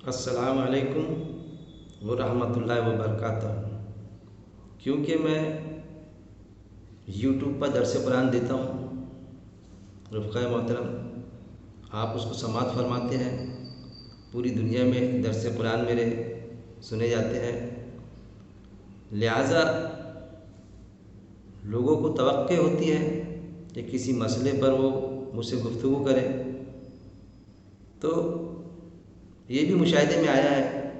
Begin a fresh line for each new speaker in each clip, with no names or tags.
السلام علیکم ورحمۃ اللہ وبرکاتہ۔ کیونکہ میں یوٹیوب پر درس قرآن دیتا ہوں، رفقہ محترم آپ اس کو سماعت فرماتے ہیں، پوری دنیا میں درس قرآن میرے سنے جاتے ہیں، لہٰذا لوگوں کو توقع ہوتی ہے کہ کسی مسئلے پر وہ مجھ سے گفتگو کریں، تو یہ بھی مشاہدے میں آیا ہے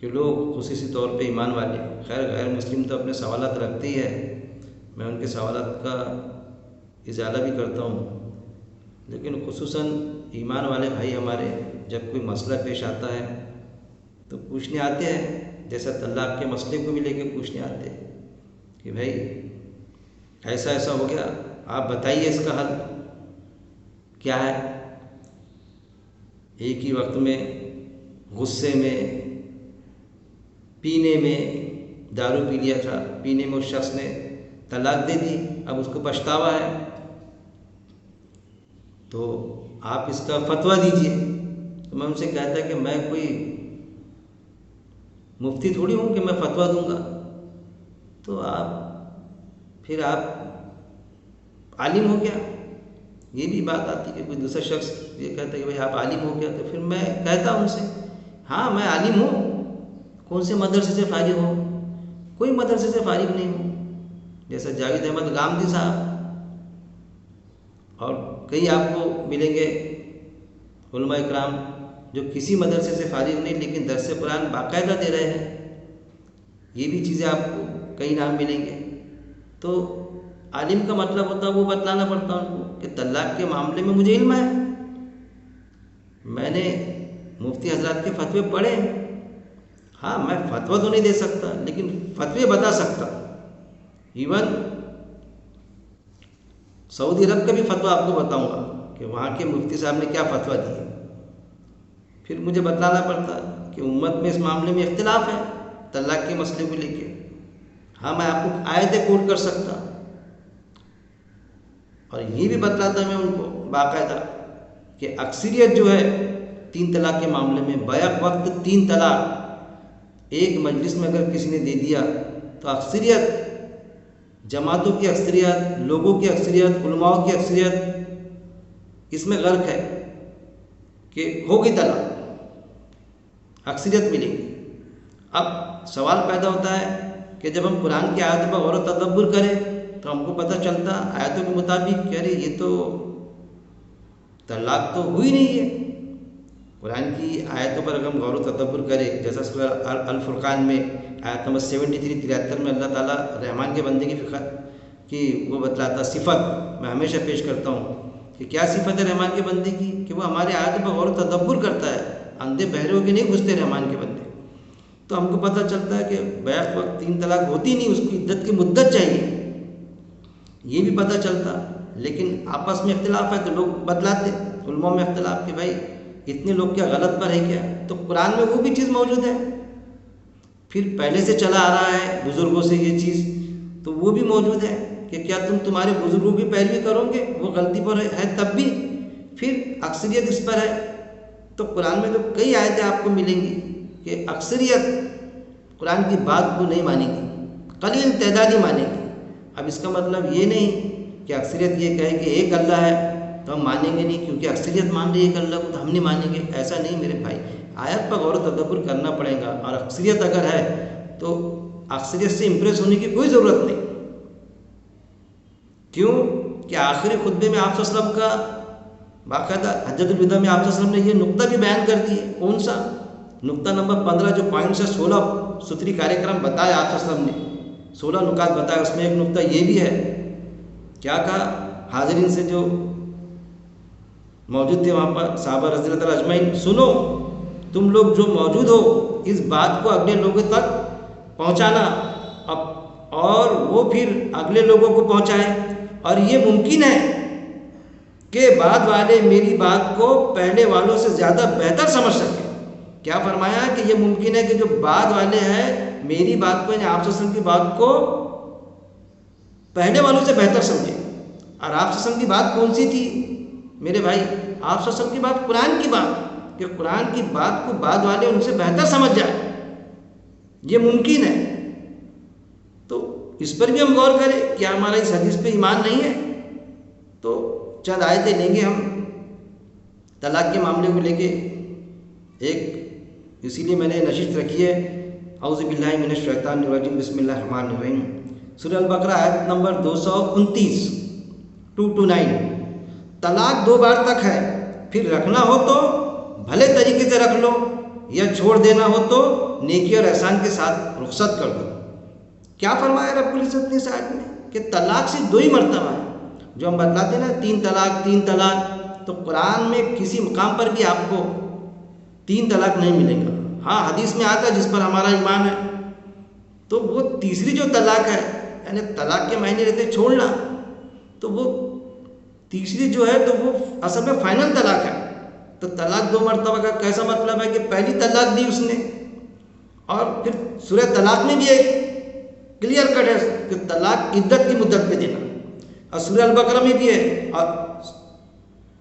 کہ لوگ خصوصی طور پہ ایمان والے، خیر غیر مسلم تو اپنے سوالات رکھتے ہی ہے، میں ان کے سوالات کا ازالہ بھی کرتا ہوں، لیکن خصوصاً ایمان والے بھائی ہمارے جب کوئی مسئلہ پیش آتا ہے تو پوچھنے آتے ہیں، جیسا طلاق کے مسئلے کو بھی لے کے پوچھنے آتے ہیں کہ بھائی ایسا ایسا ہو گیا، آپ بتائیے اس کا حل کیا ہے۔ ایک ہی وقت میں غصے میں، پینے میں، دارو پی لیا تھا، پینے میں اس شخص نے طلاق دے دی، اب اس کو پچھتاوا ہے، تو آپ اس کا فتویٰ دیجئے۔ تو میں ان سے کہتا کہ میں کوئی مفتی تھوڑی ہوں کہ میں فتویٰ دوں گا، تو پھر آپ عالم ہو گیا۔ یہ بھی بات آتی کہ کوئی دوسرا شخص یہ کہتا ہے کہ بھائی آپ عالم ہو گیا، تو پھر میں کہتا ہوں ان سے ہاں میں عالم ہوں، کون سے مدرسے سے فارغ ہوں؟ کوئی مدرسے سے فارغ نہیں ہوں، جیسا جاوید احمد گامدی صاحب اور کئی آپ کو ملیں گے علماء اکرام جو کسی مدرسے سے فارغ نہیں لیکن درس قرآن باقاعدہ دے رہے ہیں، یہ بھی چیزیں آپ کو کئی نام ملیں گے۔ تو عالم کا مطلب ہوتا ہے وہ بتلانا پڑتا ان کو کہ طلاق کے معاملے میں مجھے علم ہے، میں نے مفتی حضرات کے فتوے پڑھے، ہاں میں فتویٰ تو نہیں دے سکتا لیکن فتوے بتا سکتا، ایون سعودی عرب کا بھی فتویٰ آپ کو بتاؤں گا کہ وہاں کے مفتی صاحب نے کیا فتویٰ دیے۔ پھر مجھے بتلانا پڑتا کہ امت میں اس معاملے میں اختلاف ہے طلاق کے مسئلے کو لے کے، ہاں میں آپ کو آیتیں کوٹ کر سکتا، اور یہ بھی بتلاتا میں ان کو باقاعدہ کہ اکثریت جو ہے 3 طلاق کے معاملے میں بیک وقت 3 طلاق ایک مجلس میں اگر کسی نے دے دیا تو اکثریت، جماعتوں کی اکثریت، لوگوں کی اکثریت، علماء کی اکثریت اس میں غرق ہے کہ ہوگی طلاق، اکثریت ملے گی۔ اب سوال پیدا ہوتا ہے کہ جب ہم قرآن کی آیتوں پر غور و تدبر کریں تو ہم کو پتہ چلتا آیتوں کے مطابق کہ ارے یہ تو طلاق تو ہوئی نہیں ہے۔ قرآن کی آیتوں پر اگر ہم غور و تدبر کریں، جیسا سورہ الفرقان میں آیت نمبر 73 میں اللہ تعالیٰ رحمان کے بندے کی فکر کی وہ بتلاتا صفت، میں ہمیشہ پیش کرتا ہوں کہ کیا صفت ہے رحمان کے بندے کی، کہ وہ ہمارے آیتوں پر غور و تدبر کرتا ہے، اندھے بہرے ہو کے نہیں گھستے رحمان کے بندے۔ تو ہم کو پتہ چلتا ہے کہ بیک وقت 3 طلاق ہوتی نہیں، اس کی عدت کی مدت چاہیے، یہ بھی پتہ چلتا۔ لیکن آپس میں اختلاف ہے تو لوگ بتلاتے، علماء میں اختلاف کہ بھائی اتنے لوگ کیا غلط پر ہے کیا، تو قرآن میں وہ بھی چیز موجود ہے، پھر پہلے سے چلا آ رہا ہے بزرگوں سے یہ چیز، تو وہ بھی موجود ہے کہ کیا تمہارے بزرگوں کی پیروی کرو گے، وہ غلطی پر ہے تب بھی، پھر اکثریت اس پر ہے۔ تو قرآن میں تو کئی آیتیں آپ کو ملیں گی کہ اکثریت قرآن کی بات کو نہیں مانے گی، قلیل تعداد ہی مانے گی۔ اب اس کا مطلب یہ نہیں کہ اکثریت یہ کہے کہ ایک اللہ ہے تو ہم مانیں گے نہیں کیونکہ اکثریت مان رہی ہے ایک اللہ کو تو ہم نہیں مانیں گے، ایسا نہیں میرے بھائی، آیت پر غور و تدبر کرنا پڑے گا، اور اکثریت اگر ہے تو اکثریت سے امپریس ہونے کی کوئی ضرورت نہیں۔ کیوں کہ آخری خطبے میں آپ صلی اللہ علیہ وسلم کا باقاعدہ حجۃ الوداع میں آپ صلی اللہ علیہ وسلم نے یہ نقطہ بھی بیان کر دی ہے، کون سا نقطہ نمبر 15 جو پوائنٹ سے 16 ستری کاریہ کرم بتایا آپ صلی اللہ علیہ وسلم نے، 16 نکات بتایا، اس میں ایک نقطہ یہ بھی ہے، کیا کہا حاضرین سے جو موجود تھے وہاں پر صحابہ رضی اللہ تعالیٰ اجمعین، سنو تم لوگ جو موجود ہو اس بات کو اگلے لوگوں تک پہنچانا، اور وہ پھر اگلے لوگوں کو پہنچائیں، اور یہ ممکن ہے کہ بعد والے میری بات کو پہلے والوں سے زیادہ بہتر سمجھ سکیں۔ کیا فرمایا کہ یہ ممکن ہے کہ جو بعد والے ہیں میری بات کو، یعنی آپ صلی اللہ علیہ وسلم کی بات کو پہلے والوں سے بہتر سمجھیں۔ اور آپ صلی اللہ علیہ وسلم کی بات کون سی تھی میرے بھائی؟ آپ صلی اللہ علیہ وسلم کی بات قرآن کی بات، کہ قرآن کی بات کو بعد والے ان سے بہتر سمجھ جائیں، یہ ممکن ہے۔ تو اس پر بھی ہم غور کریں، کیا ہمارا اس حدیث پہ ایمان نہیں ہے؟ تو چند آیتیں لیں گے ہم طلاق کے معاملے کو لے کے، ایک اسی لیے میں نے نشست رکھی ہے، اعوذ باللہ من الشیطان الرجیم، بسم اللہ الرحمن الرحیم، سورہ البقرہ آیت نمبر 229 229۔ طلاق 2 بار تک ہے، پھر رکھنا ہو تو بھلے طریقے سے رکھ لو، یا چھوڑ دینا ہو تو نیکی اور احسان کے ساتھ رخصت کر دو۔ کیا فرمایا رب العزت نے اس آیت میں؟ کہ طلاق صرف 2 ہی مرتبہ ہے۔ جو ہم بتلاتے ہیں نا 3 طلاق 3 طلاق، تو قرآن میں کسی مقام پر بھی آپ کو 3 طلاق نہیں ملے گا۔ ہاں حدیث میں آتا ہے جس پر ہمارا ایمان ہے، تو وہ تیسری جو طلاق ہے، یعنی طلاق کے معنی رہتے چھوڑنا، تو وہ تیسری جو ہے تو وہ اصل میں فائنل طلاق ہے۔ تو طلاق 2 مرتبہ کا کیسا مطلب ہے کہ پہلی طلاق دی اس نے، اور پھر سورہ طلاق میں بھی ایک کلیئر کٹ ہے کہ طلاق عدت کی مدت پہ دینا، اور سورہ البقرہ میں بھی ہے، اور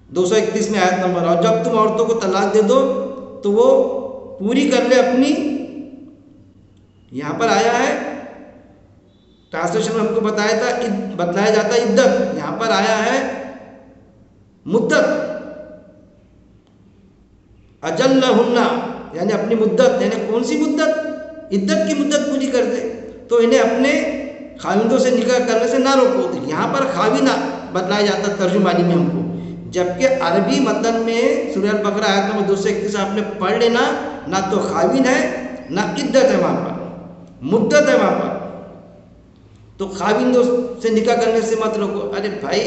231 میں آیت نمبر، اور جب تم عورتوں کو طلاق دے دو تو وہ پوری کر لے اپنی، یہاں پر آیا ہے ٹرانسلیشن میں ہم کو بتلایا جاتا ہے عدت، یہاں پر آیا ہے مدت، اجل لہن، یعنی اپنی مدت، یعنی کون سی مدت؟ عدت کی مدت پوری کر دے، تو انہیں اپنے خاوندوں سے نکاح کرنے سے نہ روکو۔ یہاں پر خاوند بتلایا جاتا ترجمانی میں ہم کو، جبکہ عربی متن میں سورہ البقرہ آیت نمبر 231 آپ نے پڑھ لینا، نہ تو خاوند ہے نہ عدت ہے وہاں پر، مدت ہے وہاں پر۔ تو خاوندوں سے نکاح کرنے سے مت روکو، ارے بھائی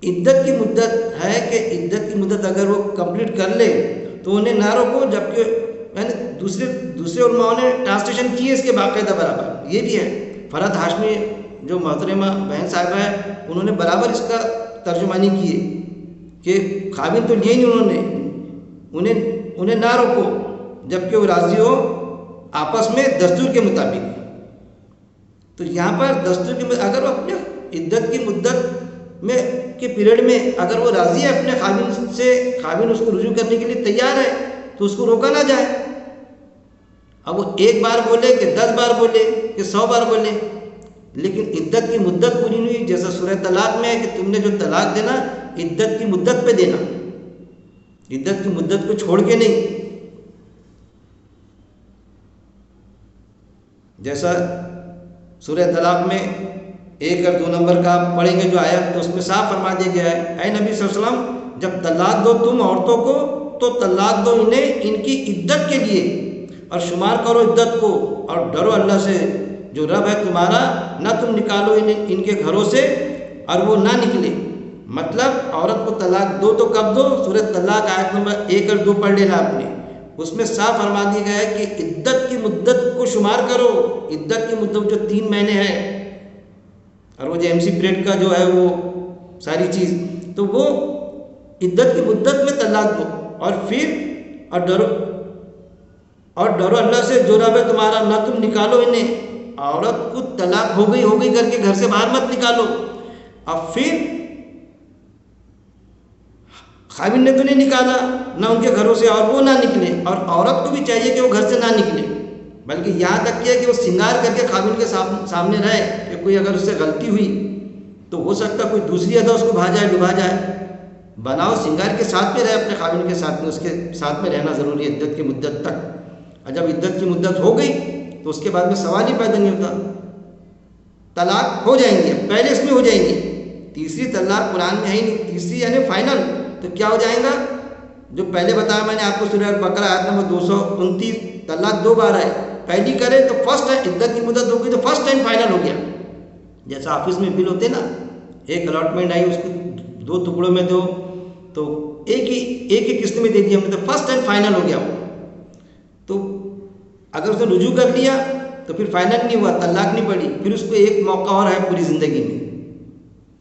عدت کی مدت ہے کہ عدت کی مدت اگر وہ کمپلیٹ کر لے تو انہیں نہ روکو، جبکہ یعنی دوسرے علماء نے ٹرانسلیشن کی ہے اس کے باقاعدہ برابر، یہ بھی ہے۔ فرحت ہاشمی جو محترمہ بہن صاحبہ ہے، انہوں نے برابر اس کا ترجمانی کی ہے کہ خاوند تو لیے نہیں، انہیں نہ روکو جبکہ وہ راضی ہو آپس میں دستور کے مطابق۔ تو یہاں پر دستور کے مطابق اگر وہ اپنے عدت کی مدت میں کے پیریڈ میں اگر وہ راضی ہے اپنے خاوند سے، خاوند اس کو رجوع کرنے کے لیے تیار ہے، تو اس کو روکا نہ جائے۔ اب وہ 1 بار بولے کہ 10 بار بولے کہ 100 بار بولے، لیکن عدت کی مدت پوری نہیں ہوئی، جیسا سورہ طلاق میں ہے کہ تم نے جو طلاق دینا عدت کی مدت پہ دینا، عدت کی مدت کو چھوڑ کے نہیں۔ جیسا سورہ طلاق میں 1 اور 2 نمبر کا آپ پڑھیں گے جو آیت، تو اس میں صاف فرما دیا گیا ہے، اے نبی صلی اللہ علیہ وسلم جب طلاق دو تم عورتوں کو تو طلاق دو انہیں ان کی عدت کے لیے، اور شمار کرو عدت کو، اور ڈرو اللہ سے جو رب ہے تمہارا، نہ تم نکالو انہیں ان کے گھروں سے اور وہ نہ نکلے۔ مطلب عورت کو طلاق دو تو کب دو؟ سورہ طلاق آیت نمبر 1 اور 2 پڑھ لینا آپ نے، اس میں صاف فرما دیا گیا ہے کہ عدت کی مدت کو شمار کرو، عدت کی مدت جو 3 مہینے ہے، اور وہ جو MC پیریڈ کا جو ہے وہ ساری چیز، تو وہ عدت کی مدت میں طلاق دو، اور پھر اور ڈرو اللہ سے جو رب ہے تمہارا، نہ تم نکالو انہیں، عورت کو طلاق ہو گئی کر کے گھر سے باہر مت نکالو، اور پھر خاوند نے تو نہیں نکالا نہ ان کے گھروں سے، اور وہ نہ نکلے، اور عورت کو بھی چاہیے کہ وہ گھر سے نہ نکلے، بلکہ یہاں تک کیا کہ وہ سنگار کر کے خاوند کے سامنے رہے، کہ کوئی اگر اس سے غلطی ہوئی تو ہو سکتا کوئی دوسری ادا اس کو بھا جائے ڈبا جائے، بناؤ سنگار کے ساتھ میں رہے اپنے خاوند کے ساتھ میں، اس کے ساتھ میں رہنا ضروری ہے عدت کی مدت تک۔ اور جب عدت کی مدت ہو گئی تو اس کے بعد میں سوال ہی پیدا نہیں ہوتا، طلاق ہو جائیں گے، پہلے اس میں ہو جائیں گے، تیسری طلاق قرآن میں ہے ہی نہیں، تیسری یعنی فائنل، تو کیا ہو جائے گا؟ جو پہلے بتایا میں نے آپ کو سورہ البقرہ آیت نمبر 229، طلاق 2 بار ہے، پہلی کرے تو فرسٹ ٹائم عدت کی مدت ہو گئی تو فرسٹ ٹائم فائنل ہو گیا، جیسا آفس میں بل ہوتے نا، ایک الاٹمنٹ آئی اس کو 2 ٹکڑوں میں دو، تو ایک ہی قسط میں دے دیا ہم نے، تو فرسٹ ٹائم فائنل ہو گیا وہ۔ تو اگر اس نے رجوع کر لیا تو پھر فائنل نہیں ہوا، طلاق نہیں پڑی، پھر اس کو ایک موقع اور ہے پوری زندگی میں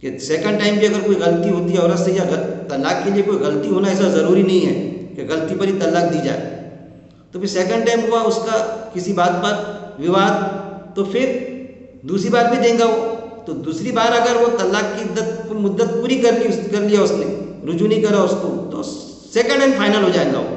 کہ سیکنڈ ٹائم بھی اگر کوئی غلطی ہوتی ہے عورت سے، یا طلاق کے لیے کوئی غلطی ہونا ایسا ضروری نہیں ہے کہ غلطی پر ہی طلاق دی جائے، تو پھر سیکنڈ ٹائم ہوا اس کا کسی بات پر وواد، تو پھر دوسری بار بھی دیں گا وہ، تو دوسری بار اگر وہ طلاق کی مدت پوری کر لیا اس نے، رجوع نہیں کرا اس کو، تو سیکنڈ اینڈ فائنل ہو جائے گا وہ۔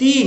3।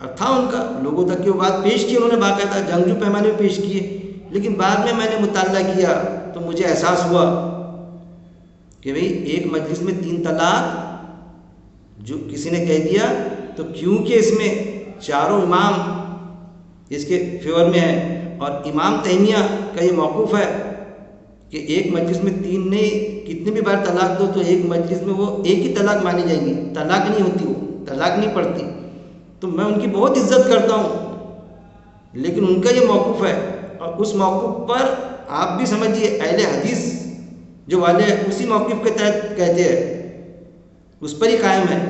اور تھا ان کا لوگوں تک کی وہ بات پیش کی، انہوں نے باقاعدہ جنگجو پیمانے میں پیش کیے، لیکن بعد میں نے مطالعہ کیا تو مجھے احساس ہوا کہ بھئی ایک مجلس میں 3 طلاق جو کسی نے کہہ دیا تو کیونکہ اس میں چاروں امام اس کے فیور میں ہیں، اور امام تیمیہ کا یہ موقف ہے کہ ایک مجلس میں 3 نہیں کتنی بھی بار طلاق دو تو ایک مجلس میں وہ ایک ہی طلاق مانی جائیں گی، طلاق نہیں ہوتی، وہ طلاق نہیں پڑتی. تو میں ان کی بہت عزت کرتا ہوں، لیکن ان کا یہ موقف ہے، اور اس موقف پر آپ بھی سمجھیے اہل حدیث جو والے اسی موقف کے تحت کہتے ہیں اس پر ہی قائم ہے.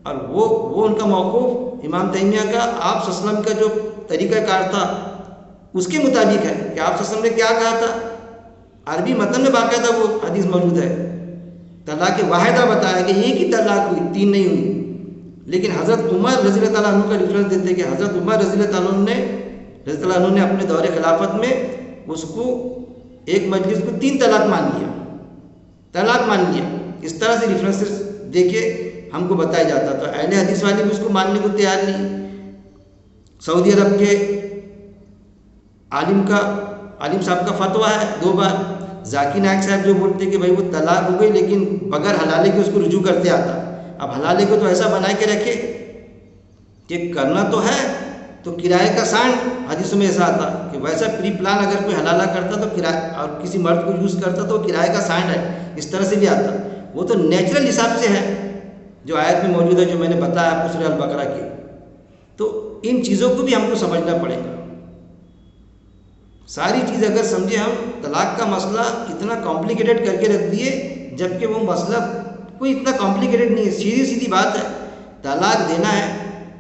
اور وہ ان کا موقف امام تیمیہ کا آپ صلی اللہ علیہ وسلم کا جو طریقہ کار تھا اس کے مطابق ہے کہ آپ صلی اللہ علیہ وسلم نے کیا کہا تھا. عربی متن میں باقاعدہ وہ حدیث موجود ہے، طلاق واحدہ بتایا کہ ایک ہی طلاق ہوئی، 3 نہیں ہوئی. لیکن حضرت عمر رضی اللہ تعالیٰ عنہ کا ریفرنس دیتے ہیں کہ حضرت عمر رضی اللہ عنہ نے اپنے دور خلافت میں اس کو ایک مجلس کو 3 طلاق مان لیا. اس طرح سے ریفرنسز دے کے ہم کو بتایا جاتا. تو اہل حدیث والے بھی اس کو ماننے کو تیار نہیں. سعودی عرب کے عالم صاحب کا فتویٰ ہے 2 بار. ذاکر نائک صاحب جو بولتے کہ بھائی وہ طلاق ہو گئی لیکن بغیر حلالے کے اس کو رجوع کرتے آتا. اب حلالے کو تو ایسا بنا کے رکھے کہ کرنا تو ہے تو کرائے کا سانڈ حدیثوں میں ایسا آتا کہ ویسا پری پلان اگر کوئی حلالہ کرتا تو کرائے اور کسی مرد کو یوز کرتا تو کرائے کا سانڈ ہے، اس طرح سے بھی آتا. وہ تو نیچرل حساب سے ہے جو آیت میں موجود ہے، جو میں نے بتایا آپ کو سورہ البقرہ کی. تو ان چیزوں کو بھی ہم کو سمجھنا پڑے گا. ساری چیز اگر سمجھے ہم طلاق کا مسئلہ اتنا کمپلیکیٹڈ کر کے رکھ دیے، جبکہ وہ مسئلہ کوئی اتنا کمپلیکیٹڈ نہیں ہے. سیدھی بات ہے. طلاق دینا ہے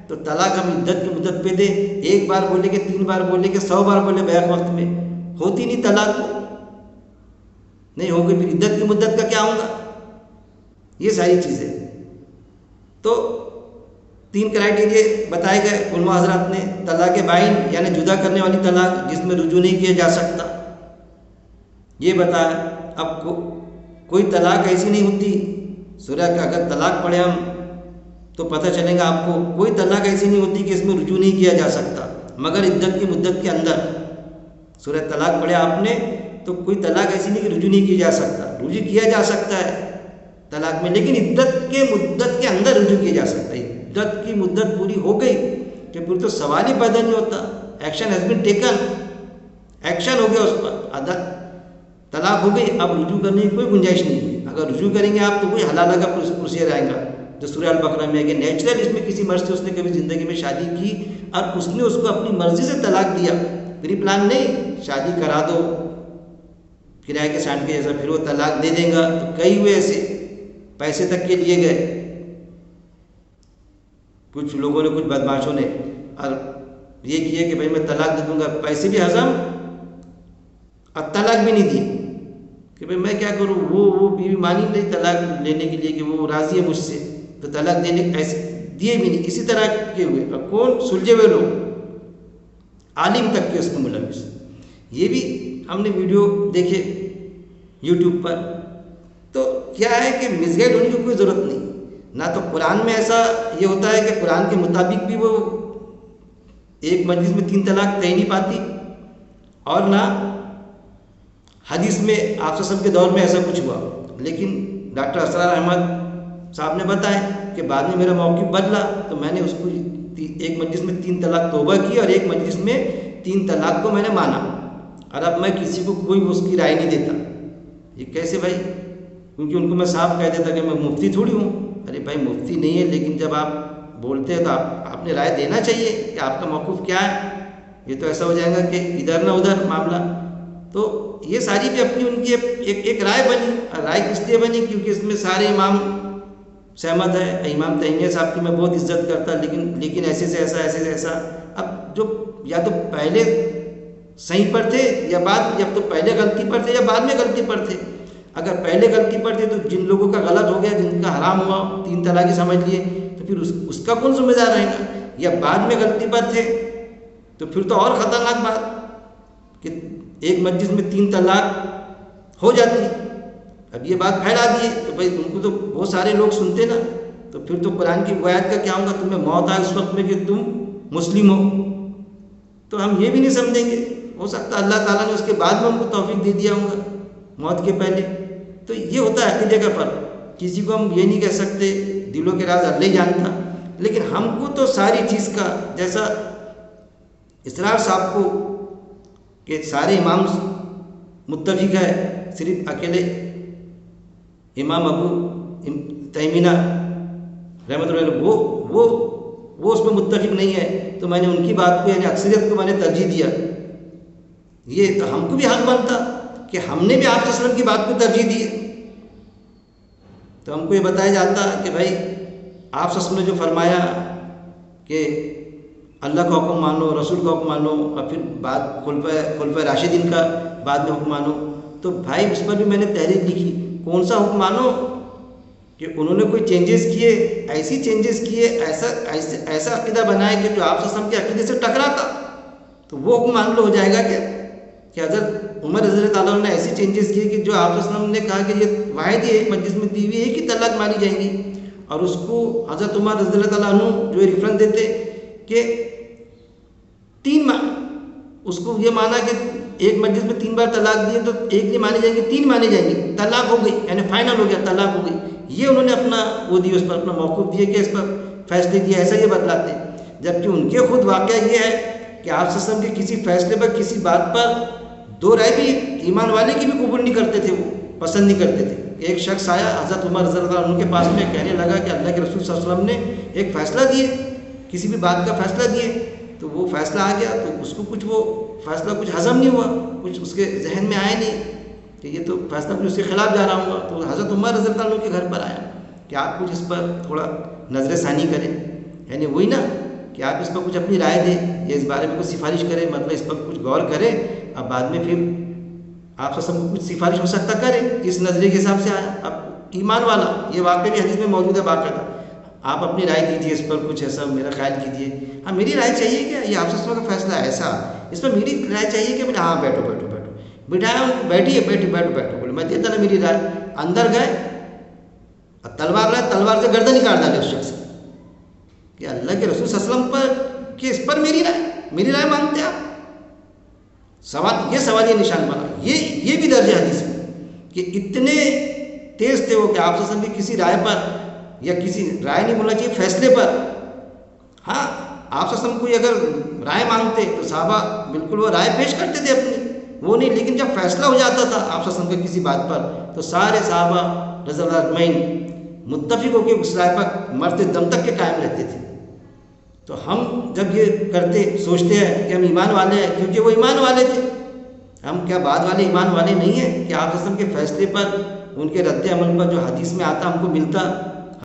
تو طلاق ہم عدت کی مدت پہ دے. 1 بار بولے کہ 3 بار بولے کہ 100 بار بولے بیک وقت میں ہوتی نہیں طلاق نہیں ہوگی، پھر عدت کی مدت کا کیا ہوگا؟ یہ ساری چیزیں. تو 3 کرائٹیریا بتائے گئے علماء حضرات نے. طلاق بائن یعنی جدا کرنے والی طلاق جس میں رجوع نہیں کیا جا سکتا، یہ بتایا. اب کوئی طلاق ایسی نہیں ہوتی سورہ کا اگر طلاق پڑھے ہم تو پتہ چلے گا آپ کو، کوئی طلاق ایسی نہیں ہوتی کہ اس میں رجوع نہیں کیا جا سکتا مگر عدت کی مدت کے اندر. سورہ طلاق پڑھے آپ نے تو کوئی طلاق ایسی نہیں کہ رجوع نہیں کیا جا سکتا. رجوع کیا جا سکتا ہے طلاق میں، لیکن عدت کے مدت کے اندر رجوع کیا جا سکتا ہے. عدت کی مدت پوری ہو گئی کہ پھر تو سوال ہی پیدا نہیں ہوتا. Action has been taken, action ہو گیا اس پر، طلاق ہو گئی، اب رجوع کرنے کی کوئی گنجائش نہیں. اگر رجوع کریں گے آپ تو وہی حلالہ کا پروسیجر آئے گا جو سورہ البقرہ میں ہے کہ نیچرل اس میں کسی مرد سے اس نے کبھی زندگی میں شادی کی اور اس نے اس کو اپنی مرضی سے طلاق دیا، پری پلان نہیں، شادی کرا دو کرائے کے سانڈ کے جیسا، پھر وہ طلاق دے دے گا. تو کئی ہوئے ایسے پیسے تک کے لیے گئے کچھ لوگوں نے، کچھ بدماشوں نے، اور یہ کیا کہ بھائی میں طلاق دے دوں گا، پیسے بھی ہضم اور طلاق بھی نہیں دی کہ بھائی میں کیا کروں. وہ بیوی مانی نہیں طلاق لینے کے لیے کہ وہ راضی ہے مجھ سے، تو طلاق دینے ایسے دیے بھی نہیں. اسی طرح کے ہوئے. اور کون سلجھے ہوئے لوگ عالم تک کے اس میں ملوث. یہ بھی ہم نے ویڈیو دیکھے یوٹیوب پر. تو کیا ہے کہ مس گائیڈ ہونے کی کوئی ضرورت نہیں. نہ تو قرآن میں ایسا یہ ہوتا ہے کہ قرآن کے مطابق بھی وہ ایک مجلس میں 3 طلاق طے نہیں پاتی، اور نہ حدیث میں آپ صلی اللہ علیہ وسلم کے دور میں ایسا کچھ ہوا. لیکن ڈاکٹر اسرار احمد صاحب نے بتایا کہ بعد میں میرا موقف بدلا تو میں نے اس کو ایک مجلس میں 3 طلاق توبہ کی اور ایک مجلس میں 3 طلاق کو میں نے مانا، اور اب میں کسی کو کوئی اس کی رائے نہیں دیتا. یہ کیسے بھائی؟ کیونکہ ان کو میں صاف کہہ دیتا کہ میں مفتی تھوڑی ہوں. ارے بھائی مفتی نہیں ہے، لیکن جب آپ بولتے ہیں تو آپ نے رائے دینا چاہیے کہ آپ کا موقف کیا ہے. یہ تو ایسا ہو جائے گا کہ ادھر نہ ادھر معاملہ. تو یہ ساری بھی اپنی ان کی ایک رائے بنی. رائے کس لیے بنی؟ کیونکہ اس میں سارے امام سہمت ہے. امام تیمیہ صاحب کی میں بہت عزت کرتا، لیکن ایسے سے ایسا، ایسے سے ایسا. اب جو یا تو پہلے صحیح پر تھے یا بعد، یا تو پہلے غلطی پر تھے یا بعد میں غلطی پر تھے. اگر پہلے غلطی پر تھے تو جن لوگوں کا غلط ہو گیا، جن کا حرام ہوا 3 طلاق سمجھ لیے، تو پھر اس کا کون ذمہ دار رہے گا؟ یا بعد میں غلطی پر تھے تو پھر تو اور خطرناک بات کہ ایک مجلس میں 3 طلاق ہو جاتی. اب یہ بات پھیلا دی تو بھائی ان کو تو بہت سارے لوگ سنتے نا تو پھر تو قرآن کی آیت کا کیا ہوگا؟ تمہیں موت آئے اس وقت میں کہ تم مسلم ہو، تو ہم یہ بھی نہیں سمجھیں گے، ہو سکتا ہے اللہ تعالیٰ نے اس کے بعد میں ہم کو توفیق دے دیا ہوگا موت کے پہلے۔ تو یہ ہوتا ہے عقیدے کا فرق، کسی کو ہم یہ نہیں کہہ سکتے، دلوں کے راز اللہ ہی جانتا، لیکن ہم کو تو ساری چیز کا، جیسا اسرار صاحب کو کہ سارے امام متفق ہے، صرف اکیلے امام ابو تیمینہ رحمۃ اللہ علیہ وہ اس میں متفق نہیں ہے، تو میں نے ان کی بات کو یعنی اکثریت کو میں نے ترجیح دیا۔ یہ تو ہم کو بھی حق بنتا کہ ہم نے بھی آپ صلی اللہ علیہ وسلم کی بات کو ترجیح دی ہے۔ تو ہم کو یہ بتایا جاتا کہ بھائی آپ صلی اللہ علیہ وسلم نے جو فرمایا کہ اللہ کا حکم مانو، رسول کا حکم مانو، اور پھر بعد خلفۂ راشدین کا بعد میں حکم مانو، تو بھائی اس پر بھی میں نے تحریر لکھی، کون سا حکم مانو کہ انہوں نے کوئی چینجز کیے، ایسی چینجز کیے، ایسا عقیدہ بنائے کہ جو آپ صلی اللہ علیہ وسلم کے عقیدے سے ٹکراتا، تو وہ حکم مان لو ہو جائے گا کیا؟ کہ حضرت عمر رضی اللہ تعالیٰ نے ایسی چینجز کیے کہ جو آپ صلی اللہ علیہ وسلم نے کہا کہ یہ واحد ہی ایک مجلس میں دی ہوئی ہے کہ طلاق مانی جائیں گی، اور اس کو حضرت عمر رضی اللہ تعالیٰ عنہ جو ریفرنس دیتے کہ اس کو یہ مانا کہ ایک مجلس میں 3 بار طلاق دیے تو ایک نہیں مانی جائیں گی، 3 مانی جائیں گی، طلاق ہو گئی، یعنی فائنل ہو گیا، طلاق ہو گئی۔ یہ انہوں نے اپنا وہ دی، اس پر اپنا موقف دیے کہ اس پر فیصلے کیے، ایسا یہ بتلاتے، جبکہ ان کے خود واقعہ یہ ہے کہ آپ صلی اللہ علیہ وسلم کے کسی فیصلے پر، کسی بات پر 2 رائے بھی ایمان والے کی بھی قبول نہیں کرتے تھے، وہ پسند نہیں کرتے تھے۔ ایک شخص آیا حضرت عمر رضی اللہ عنہ کے پاس میں، کہنے لگا کہ اللہ کے رسول صلی اللہ علیہ وسلم نے ایک فیصلہ دیے، کسی بھی بات کا فیصلہ دیے، تو وہ فیصلہ آ گیا تو اس کو کچھ وہ فیصلہ کچھ ہضم نہیں ہوا، کچھ اس کے ذہن میں آیا نہیں کہ یہ تو فیصلہ کچھ اس کے خلاف جا رہا ہوں گا۔ تو حضرت عمر رضی اللہ عنہ کے گھر پر آیا کہ آپ کچھ اس پر تھوڑا نظر ثانی کریں، یعنی وہی نا کہ آپ اس پر کچھ اپنی رائے دیں یا اس بارے میں کچھ سفارش کریں، مطلب اس پر کچھ غور کریں، اب بعد میں پھر آپ سب کو کچھ سفارش ہو سکتا کریں۔ اس نظریے کے حساب سے آیا، اب ایمان والا، یہ واقعہ بھی حدیث میں موجود ہے باقاعدہ، آپ اپنی رائے دیجیے، اس پر کچھ ایسا میرا خیال کیجیے، ہاں میری رائے چاہیے کیا، یہ آپ سے کا فیصلہ ایسا، اس پر میری رائے چاہیے کہ ہاں بیٹھو بیٹھو بیٹھو، بٹھایا بیٹھیے، بیٹھو بولے میں دیتا نا میری رائے۔ اندر گئے، تلوار لائے، تلوار سے گردن ہی کاٹ ڈالے اس شخص کہ اللہ کے رسول صلی اللہ علیہ وسلم پر کہ اس پر میری رائے مانتے آپ؟ سوال یہ نشان بنا، یہ بھی درج حدیث میں کہ اتنے تیز تھے وہ کہ آپ صلی اللہ علیہ وسلم کی کسی رائے پر، یا کسی رائے نہیں بولنا چاہیے، فیصلے پر، ہاں آپ صلی اللہ علیہ وسلم کوئی اگر رائے مانگتے تو صحابہ بالکل وہ رائے پیش کرتے تھے اپنی، وہ نہیں، لیکن جب فیصلہ ہو جاتا تھا آپ صلی اللہ علیہ وسلم کے کسی بات پر تو سارے صحابہ رضی اللہ اجمعین متفق ہو کے اس رائے پر مرتے دم تک کے قائم رہتے تھے۔ تو ہم جب یہ کرتے سوچتے ہیں کہ ہم ایمان والے ہیں، کیونکہ وہ ایمان والے تھے، ہم کیا بعد والے ایمان والے نہیں ہیں کہ آپ صلی اللہ علیہ وسلم کے فیصلے پر، ان کے رد عمل پر جو حدیث میں آتا ہم کو ملتا